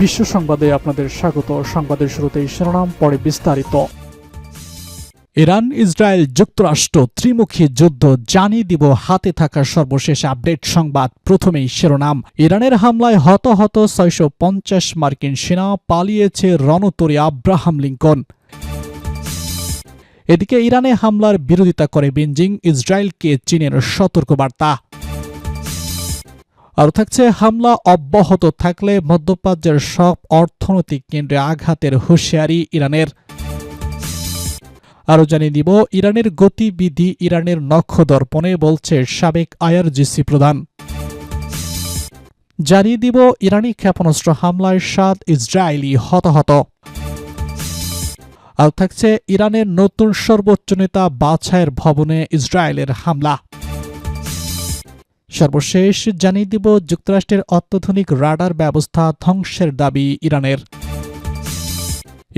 বিশ্ব সংবাদে আপনাদের স্বাগত। সংবাদের শুরুতেই শিরোনাম, পরে বিস্তারিত। ইরান, ইসরায়েল, যুক্তরাষ্ট্র ত্রিমুখী যুদ্ধ, জানিয়ে দিব হাতে থাকা সর্বশেষ আপডেট সংবাদ। প্রথমেই শিরোনাম, ইরানের হামলায় হতাহত 650 মার্কিন সেনা, পালিয়েছে রণতরী আব্রাহাম লিঙ্কন। এদিকে ইরানে হামলার বিরোধিতা করে বেজিং, ইসরায়েলকে চীনের সতর্কবার্তা। আর থাকছে, হামলা অব্যাহত থাকলে মধ্যপ্রাচ্যের সব অর্থনৈতিক কেন্দ্রে আঘাতের হুঁশিয়ারি ইরানের। আরও জানিয়ে দিব ইরানের গতিবিধি ইরানের নক্ষদর্পণে, বলছে সাবেক আইআরজিসি প্রধান। জানিয়ে দিব ইরানি ক্ষেপণাস্ত্র হামলায় 7 ইসরায়েলি হতাহত। আর থাকছে, ইরানের নতুন সর্বোচ্চ নেতা বাছাইয়ের ভবনে ইসরায়েলের হামলা। সর্বশেষ জানিয়ে দিব যুক্তরাষ্ট্রের অত্যাধুনিক রাডার ব্যবস্থা ধ্বংসের দাবি ইরানের।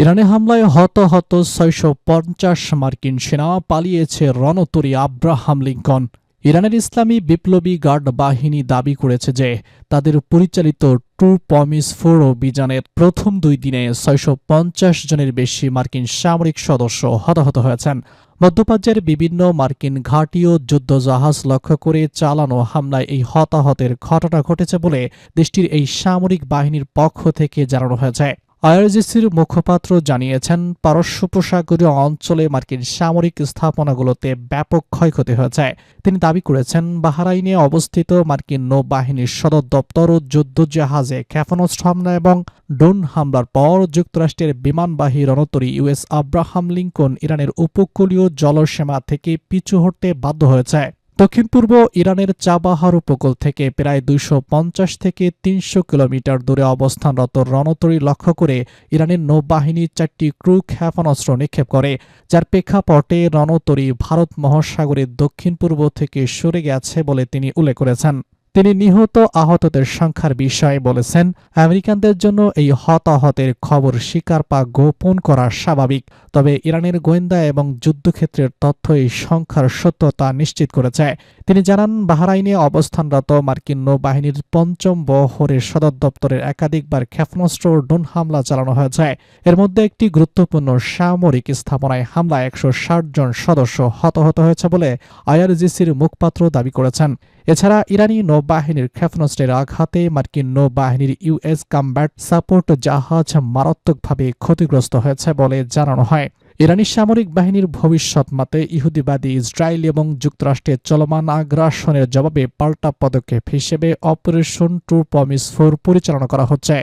ইরানে হামলায় হতাহত 650 মার্কিন সেনা, পালিয়েছে রণতরী আব্রাহাম লিঙ্কন। ইরানের ইসলামী বিপ্লবী গার্ড বাহিনী দাবি করেছে যে তাদের পরিচালিত ট্রু প্রমিস 4 অভিযানের প্রথম 2 দিনে 650 জনের বেশি মার্কিন সামরিক সদস্য হতাহত হয়েছেন। মধ্যপ্রাচ্যের বিভিন্ন মার্কিন ঘাঁটি ও যুদ্ধজাহাজ লক্ষ্য করে চালানো হামলায় এই হতাহতের ঘটনা ঘটেছে বলে দেশটির এই সামরিক বাহিনীর পক্ষ থেকে জানানো হয়েছে। আইআরজিসির মুখপাত্র জানিয়েছেন, পারস্য উপসাগরীয় অঞ্চলে মার্কিন সামরিক স্থাপনাগুলোতে ব্যাপক ক্ষয়ক্ষতি হয়েছে। তিনি দাবি করেছেন, বাহরাইনে অবস্থিত মার্কিন নৌবাহিনীর সদর দপ্তর ও যুদ্ধজাহাজে ক্ষেপণাস্ত্র হামলা এবং ড্রোন হামলার পর যুক্তরাষ্ট্রের বিমানবাহী রণতরী ইউএস আব্রাহাম লিঙ্কন ইরানের উপকূলীয় জলসীমা থেকে পিছু হটতে বাধ্য হয়েছে। দক্ষিণ পূর্ব ইরানের চাবাহার উপকূল থেকে প্রায় 250 থেকে 300 কিলোমিটার দূরে অবস্থানরত রণতরী লক্ষ্য করে ইরানের নৌবাহিনী 4টি ক্রু ক্ষেপণাস্ত্র নিক্ষেপ করে, যার প্রেক্ষাপটে রণতরী ভারত মহাসাগরের দক্ষিণ পূর্ব থেকে সরে গেছে বলে তিনি উল্লেখ করেছেন। তিনি নিহত আহতদের সংখ্যার বিষয়ে বলেছেন, আমেরিকানদের জন্য এই হতাহতের খবর স্বীকার বা গোপন করা স্বাভাবিক, তবে ইরানের গোয়েন্দা এবং যুদ্ধক্ষেত্রের তথ্য এই সংখ্যার সত্যতা নিশ্চিত করেছে। তিনি জানান, বাহরাইনে অবস্থানরত মার্কিন নৌবাহিনীর 5ম বহরের সদর দপ্তরের একাধিকবার ক্ষেপণাস্ত্র ও ড্রোন হামলা চালানো হয়েছে। এর মধ্যে একটি গুরুত্বপূর্ণ সামরিক স্থাপনায় হামলায় 160 জন সদস্য হতাহত হয়েছে বলে আইআরজিসির মুখপাত্র দাবি করেছেন। এছাড়া ইরানি নৌবাহিনীর ক্ষেপণাস্ত্রের আঘাতে মার্কিন নৌবাহিনীর ইউএস কম্ব্যাট সাপোর্ট জাহাজ মারাত্মকভাবে ক্ষতিগ্রস্ত হয়েছে বলে জানানো হয়। ইরানি সামরিক বাহিনীর ভবিষ্যৎ মতে ইহুদিবাদী ইসরায়েল এবং যুক্তরাষ্ট্রের চলমান আগ্রাসনের জবাবে পাল্টা পদক্ষেপ হিসেবে অপারেশন ট্রু প্রমিস 4 পরিচালনা করা হচ্ছে।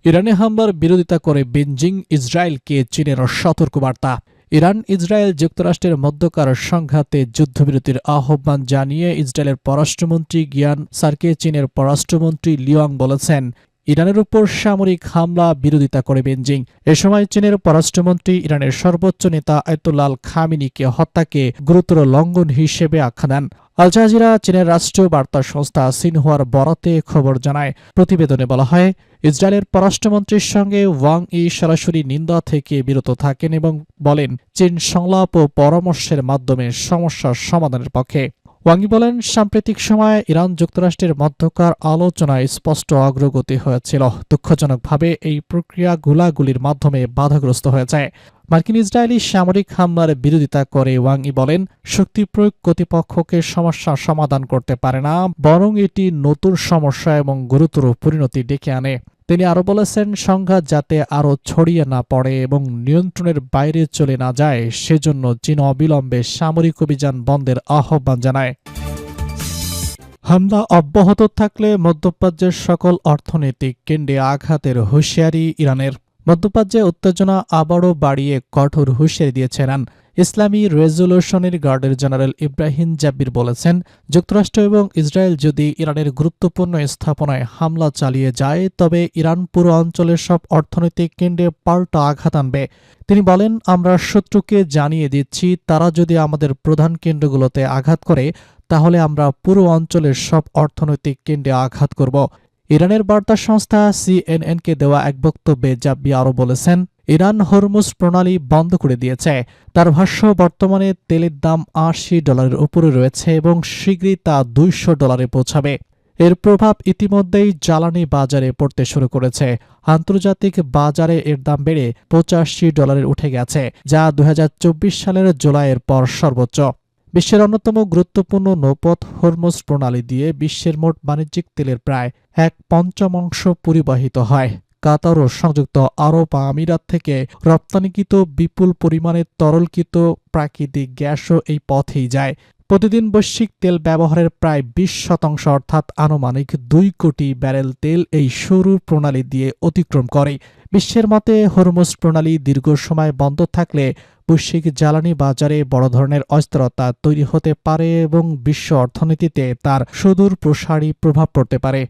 ইরানে হামলার বিরোধিতা করে বেজিং, ইসরায়েলকে চীনের সতর্কবার্তা। ইরান, ইসরায়েল, যুক্তরাষ্ট্রের মধ্যকার সংঘাতে যুদ্ধবিরতির আহ্বান জানিয়ে ইসরায়েলের পররাষ্ট্রমন্ত্রী গিয়ান সারকে চীনের পররাষ্ট্রমন্ত্রী লিওয়াং বলেছেন, ইরানের উপর সামরিক হামলা বিরোধিতা করে বেজিং। এ সময় চীনের পররাষ্ট্রমন্ত্রী ইরানের সর্বোচ্চ নেতা আয়াতুল্লাহ খামেনিকে হত্যাকে গুরুতর লঙ্ঘন হিসেবে আখ্যা দেন। আল জাজিরা চীনের রাষ্ট্রীয় বার্তা সংস্থা সিনহুয়ার বরাতে খবর জানায়। প্রতিবেদনে বলা হয়, ইসরায়েলের পররাষ্ট্রমন্ত্রীর সঙ্গে ওয়াং ই সরাসরি নিন্দা থেকে বিরত থাকেন এবং বলেন, চীন সংলাপ ও পরামর্শের মাধ্যমে সমস্যার সমাধানের পক্ষে। ওয়াংই বলেন, সাম্প্রতিক সময়ে ইরান যুক্তরাষ্ট্রের মধ্যকার আলোচনায় স্পষ্ট অগ্রগতি হয়েছিল। দুঃখজনকভাবে এই প্রক্রিয়া গোলাগুলির মাধ্যমে বাধাগ্রস্ত হয়েছে। মার্কিন ইসরায়েলি সামরিক হামলার বিরোধিতা করে ওয়াংই বলেন, শক্তি প্রয়োগ কর্তৃপক্ষকে সমস্যা সমাধান করতে পারে না, বরং এটি নতুন সমস্যা এবং গুরুতর পরিণতি ডেকে আনে। তিনি আরও বলেছেন, সংঘাত যাতে আরও ছড়িয়ে না পড়ে এবং নিয়ন্ত্রণের বাইরে চলে না যায় সেজন্য চীন অবিলম্বে সামরিক অভিযান বন্ধের আহ্বান জানায়। হামলা অব্যাহত থাকলে মধ্যপ্রাচ্যের সকল অর্থনৈতিক কেন্দ্রে আঘাতের হুঁশিয়ারি ইরানের। মধ্যপ্রাচ্যে উত্তেজনা আবারও বাড়িয়ে কঠোর হুঁশিয়ারি দিয়েছে ইরান। ইসলামী রেজলিউশনারি গার্ডের জেনারেল ইব্রাহিম জাবির বলেছেন, যুক্তরাষ্ট্র এবং ইসরায়েল যদি ইরানের গুরুত্বপূর্ণ স্থাপনায় হামলা চালিয়ে যায় তবে ইরান পুরো অঞ্চলের সব অর্থনৈতিক কেন্দ্রে পাল্টা আঘাত আনবে। তিনি বলেন, আমরা শত্রুকে জানিয়ে দিচ্ছি, তারা যদি আমাদের প্রধান কেন্দ্রগুলোতে আঘাত করে তাহলে আমরা পুরো অঞ্চলের সব অর্থনৈতিক কেন্দ্রে আঘাত করব। ইরানের বার্তা সংস্থা সিএনএনকে দেওয়া এক বক্তব্যে জাব্বি আরও বলেছেন, ইরান হরমুজ প্রণালী বন্ধ করে দিয়েছে। তার ভাষ্য, বর্তমানে তেলের দাম $80 উপরে রয়েছে এবং শীঘ্রই তা $200 পৌঁছাবে। এর প্রভাব ইতিমধ্যেই জ্বালানি বাজারে পড়তে শুরু করেছে। আন্তর্জাতিক বাজারে এর দাম বেড়ে $85 উঠে গেছে, যা 2024 সালের জুলাইয়ের পর সর্বোচ্চ। বিশ্বের অন্যতম গুরুত্বপূর্ণ নৌপথ হরমুজ প্রণালী দিয়ে বিশ্বের মোট বাণিজ্যিক তেলের প্রায় 1/5 পরিবাহিত হয়। কাতার ও সংযুক্ত আরব আমিরাত থেকে রপ্তানিকৃত বিপুল পরিমাণে তরলকৃত প্রাকৃতিক গ্যাসও এই পথেই যায়। প্রতিদিন বৈশ্বিক তেল ব্যবহারের প্রায় 20% অর্থাৎ আনুমানিক 2 কোটি ব্যারেল তেল এই সরু প্রণালী দিয়ে অতিক্রম করে। বিশ্বের মতে হরমুজ প্রণালী দীর্ঘ সময় বন্ধ থাকলে বৈশ্বিক জ্বালানি বাজারে বড় ধরনের অস্থিরতা তৈরি হতে পারে এবং বিশ্ব অর্থনীতিতে তার সুদূর প্রসারী প্রভাব পড়তে পারে।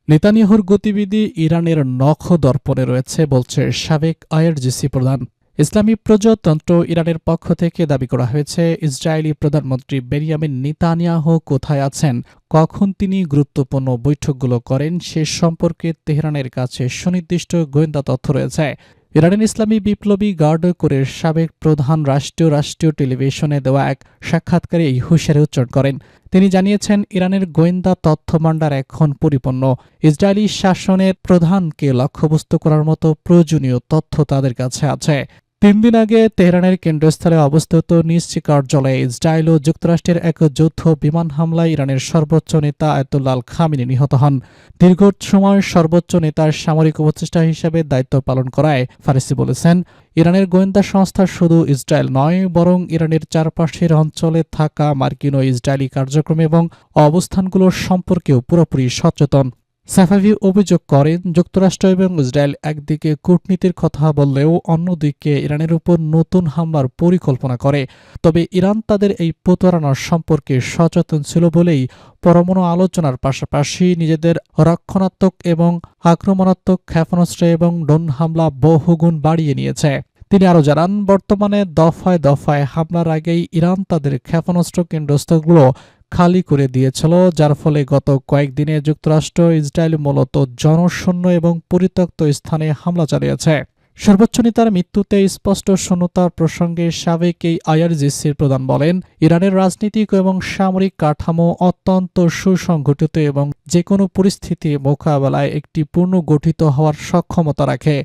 নেতানিয়াহুর গতিবিধি ইরানের নখদর্পণে রয়েছে বলছে সাবেক আইআরজিসি প্রধান। ইসলামী প্রজাতন্ত্র ইরানের পক্ষ থেকে দাবি করা হয়েছে, ইসরায়েলি প্রধানমন্ত্রী বেনিয়ামিন নেতানিয়াহু কোথায় আছেন, কখন তিনি গুরুত্বপূর্ণ বৈঠকগুলো করেন সে সম্পর্কে তেহরানের কাছে সুনির্দিষ্ট গোয়েন্দা তথ্য রয়েছে। ইরানের ইসলামী বিপ্লবী গার্ড কোরের সাবেক প্রধান রাষ্ট্রীয় টেলিভিশনে দেওয়া এক সাক্ষাৎকারে এই হুঁশিয়ারি উচ্চারণ করেন। তিনি জানিয়েছেন, ইরানের গোয়েন্দা তথ্যভাণ্ডার এখন পরিপূর্ণ। ইসরায়েলি শাসনের প্রধানকে লক্ষ্যবস্তু করার মতো প্রয়োজনীয় তথ্য তাদের কাছে আছে। 3 দিন আগে তেহরানের কেন্দ্রস্থলে অবস্থিত নিজ কার্যালয়ে ইসরায়েল ও যুক্তরাষ্ট্রের এক যৌথ বিমান হামলায় ইরানের সর্বোচ্চ নেতা আয়াতুল্লাহ খামেনি নিহত হন। দীর্ঘ সময় সর্বোচ্চ নেতার সামরিক উপদেষ্টা হিসেবে দায়িত্ব পালন করায় ফারিসি বলেছেন, ইরানের গোয়েন্দা সংস্থা শুধু ইসরায়েল নয়, বরং ইরানের চারপাশের অঞ্চলে থাকা মার্কিন ও ইসরায়েলি কার্যক্রম এবং অবস্থানগুলোর সম্পর্কেও পুরোপুরি সচেতন। সাফাভি অভিযোগ করেন, যুক্তরাষ্ট্র এবং ইসরায়েল একদিকে কূটনীতির কথা বললেও অন্যদিকে ইরানের উপর নতুন হামলার পরিকল্পনা করে। তবে ইরান তাদের এই প্রতারণার সম্পর্কে সচেতন ছিল বলেই পরমাণু আলোচনার পাশাপাশি নিজেদের রক্ষণাত্মক এবং আক্রমণাত্মক ক্ষেপণাস্ত্র এবং ড্রোন হামলা বহুগুণ বাড়িয়ে নিয়েছে। তিনি আরও জানান, বর্তমানে দফায় দফায় হামলার আগেই ইরান তাদের ক্ষেপণাস্ত্র কেন্দ্রস্থলগুলো খালি করে দিয়েছিল, যার ফলে গত কয়েকদিনে যুক্তরাষ্ট্র ইসরায়েল মূলত জনশূন্য এবং পরিত্যক্ত স্থানে হামলা চালিয়েছে। সর্বোচ্চ নেতার মৃত্যুতে স্পষ্ট শূন্যতার প্রসঙ্গে সাবেক এই আইআরজিসির প্রধান বলেন, ইরানের রাজনৈতিক এবং সামরিক কাঠামো অত্যন্ত সুসংগঠিত এবং যে কোনো পরিস্থিতি মোকাবেলায় একটি পুনর্গঠিত হওয়ার সক্ষমতা রাখে।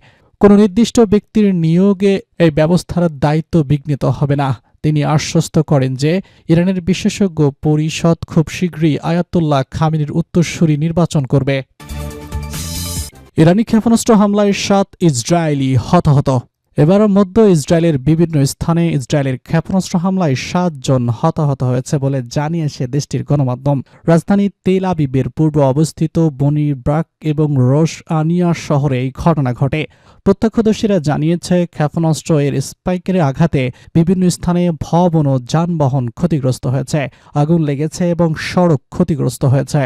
কোনো নির্দিষ্ট ব্যক্তির নিয়োগে এই ব্যবস্থার দায়িত্ব বিঘ্নিত হবে না। তিনি আশ্বস্ত করেন যে ইরানের বিশেষজ্ঞ পরিষদ খুব শীঘ্রই আয়াতুল্লাহ খামেনির উত্তরসূরি নির্বাচন করবে। ইরানি ক্ষেপণাস্ত্র হামলায় 7 ইসরায়েলি হতাহত। এবার মধ্য ইসরায়েলের বিভিন্ন স্থানে ইসরায়েলের ক্ষেপণাস্ত্র হামলায় 7 জন হতাহত হয়েছে বলে জানিয়েছে দেশটির গণমাধ্যম। রাজধানী তেল আবিবের পূর্ব অবস্থিত বনি ব্রাক এবং রোশ আনিয়া শহরে এই ঘটনা ঘটে। প্রত্যক্ষদর্শীরা জানিয়েছে, ক্ষেপণাস্ত্র এর স্পাইকের আঘাতে বিভিন্ন স্থানে ভবন ও যানবাহন ক্ষতিগ্রস্ত হয়েছে, আগুন লেগেছে এবং সড়ক ক্ষতিগ্রস্ত হয়েছে।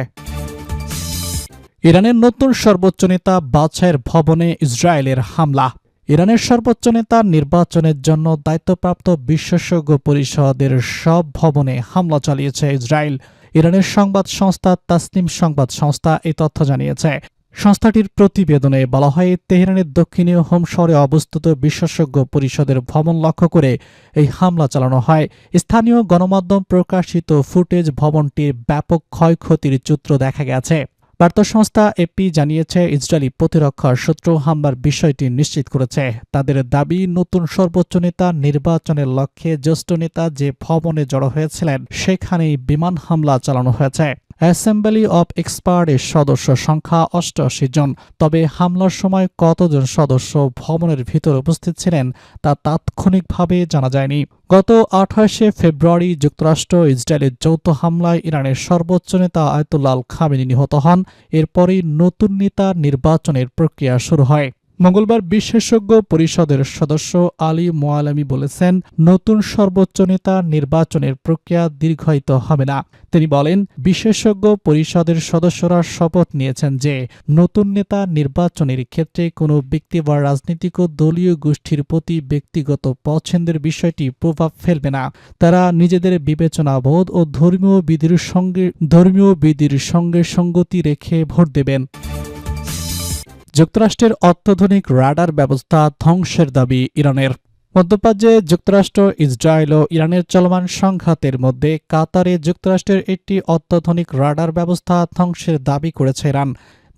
ইরানের নতুন সর্বোচ্চ নেতা বাদশাহের ভবনে ইসরায়েলের হামলা। ইরানের সর্বোচ্চ নেতা নির্বাচনের জন্য দায়িত্বপ্রাপ্ত বিশেষজ্ঞ পরিষদের সব ভবনে হামলা চালিয়েছে ইসরায়েল। ইরানের সংবাদ সংস্থা তাসনিম সংবাদ সংস্থা এই তথ্য জানিয়েছে। সংস্থাটির প্রতিবেদনে বলা হয়, তেহরানের দক্ষিণীয় হোম শহরে অবস্থিত বিশেষজ্ঞ পরিষদের ভবন লক্ষ্য করে এই হামলা চালানো হয়। স্থানীয় গণমাধ্যম প্রকাশিত ফুটেজ ভবনটির ব্যাপক ক্ষয়ক্ষতির চিত্র দেখা গেছে। বার্তা সংস্থা এপি জানিয়েছে, ইসরায়েলি প্রতিরক্ষা সূত্র হামলার বিষয়টি নিশ্চিত করেছে। তাদের দাবি, নতুন সর্বোচ্চ নেতা নির্বাচনের লক্ষ্যে জ্যেষ্ঠ নেতা যে ভবনে জড়ো হয়েছিলেন সেখানেই বিমান হামলা চালানো হয়েছে। অ্যাসেম্বলি অব এক্সপার্টের সদস্য সংখ্যা 88 জন। তবে হামলার সময় কতজন সদস্য ভবনের ভিতরে উপস্থিত ছিলেন তা তাৎক্ষণিকভাবে জানা যায়নি। গত 28শে ফেব্রুয়ারি যুক্তরাষ্ট্র ইসরায়েলের যৌথ হামলায় ইরানের সর্বোচ্চ নেতা আয়াতুল্লাহ খামেনি নিহত হন। এরপরই নতুন নেতা নির্বাচনের প্রক্রিয়া শুরু হয়। মঙ্গলবার বিশেষজ্ঞ পরিষদের সদস্য আলী মোয়ালামি বলেছেন, নতুন সর্বোচ্চ নেতা নির্বাচনের প্রক্রিয়া দীর্ঘায়িত হবে না। তিনি বলেন, বিশেষজ্ঞ পরিষদের সদস্যরা শপথ নিয়েছেন যে নতুন নেতা নির্বাচনের ক্ষেত্রে কোনো ব্যক্তি বা রাজনৈতিক ও দলীয় গোষ্ঠীর প্রতি ব্যক্তিগত পছন্দের বিষয়টি প্রভাব ফেলবে না। তারা নিজেদের বিবেচনাবোধ ও ধর্মীয় বিধির সঙ্গে সঙ্গতি রেখে ভোট দেবেন। যুক্তরাষ্ট্রের অত্যাধুনিক রাডার ব্যবস্থা ধ্বংসের দাবি ইরানের। মধ্যপ্রাচ্যে যুক্তরাষ্ট্র, ইসরায়েল ও ইরানের চলমান সংঘাতের মধ্যে কাতারে যুক্তরাষ্ট্রের একটি অত্যাধুনিক রাডার ব্যবস্থা ধ্বংসের দাবি করেছে ইরান।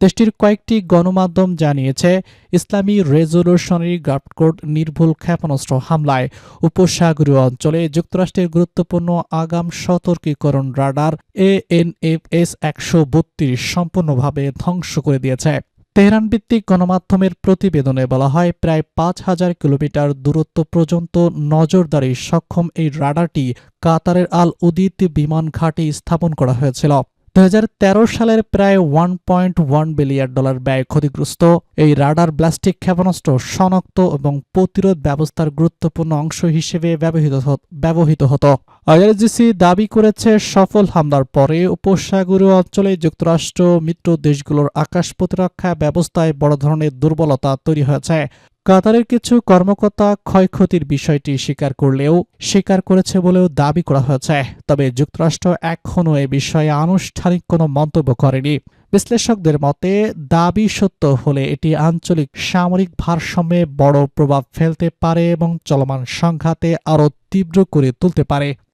দেশটির কয়েকটি গণমাধ্যম জানিয়েছে, ইসলামী রেজলিউশনারি গার্ড নির্ভুল ক্ষেপণাস্ত্র হামলায় উপসাগরীয় অঞ্চলে যুক্তরাষ্ট্রের গুরুত্বপূর্ণ আগাম সতর্কীকরণ রাডার ANFS 132 সম্পূর্ণভাবে ধ্বংস করে দিয়েছে। তেহরান ভিত্তিক গণমাধ্যমের প্রতিবেদনে বলা হয়, প্রায় 5,000 কিলোমিটার দূরত্ব পর্যন্ত নজরদারি সক্ষম এই রাডারটি কাতারের আল উদিদ বিমান ঘাঁটি স্থাপন করা হয়েছিল। 2013 সালের প্রায় $1.1 বিলিয়ন ব্যয় ক্ষতিগ্রস্ত এই রাডার ব্যালিস্টিক ক্ষেপণাস্ত্র শনাক্ত এবং প্রতিরোধ ব্যবস্থার গুরুত্বপূর্ণ অংশ হিসেবে ব্যবহৃত হতো। IRGC দাবি করেছে, সফল হামলার পরে উপসাগরীয় অঞ্চলে যুক্তরাষ্ট্র মিত্র দেশগুলোর আকাশ প্রতিরক্ষা ব্যবস্থায় বড় ধরনের দুর্বলতা তৈরি হয়েছে। কাতারের কিছু কর্মকর্তা ক্ষয়ক্ষতির বিষয়টি স্বীকার করেছে বলেও দাবি করা হয়েছে, তবে যুক্তরাষ্ট্র এখনও এ বিষয়ে আনুষ্ঠানিক কোনো মন্তব্য করেনি। বিশ্লেষকদের মতে, দাবি সত্য হলে এটি আঞ্চলিক সামরিক ভারসাম্যে বড় প্রভাব ফেলতে পারে এবং চলমান সংঘাতে আরও তীব্র করে তুলতে পারে।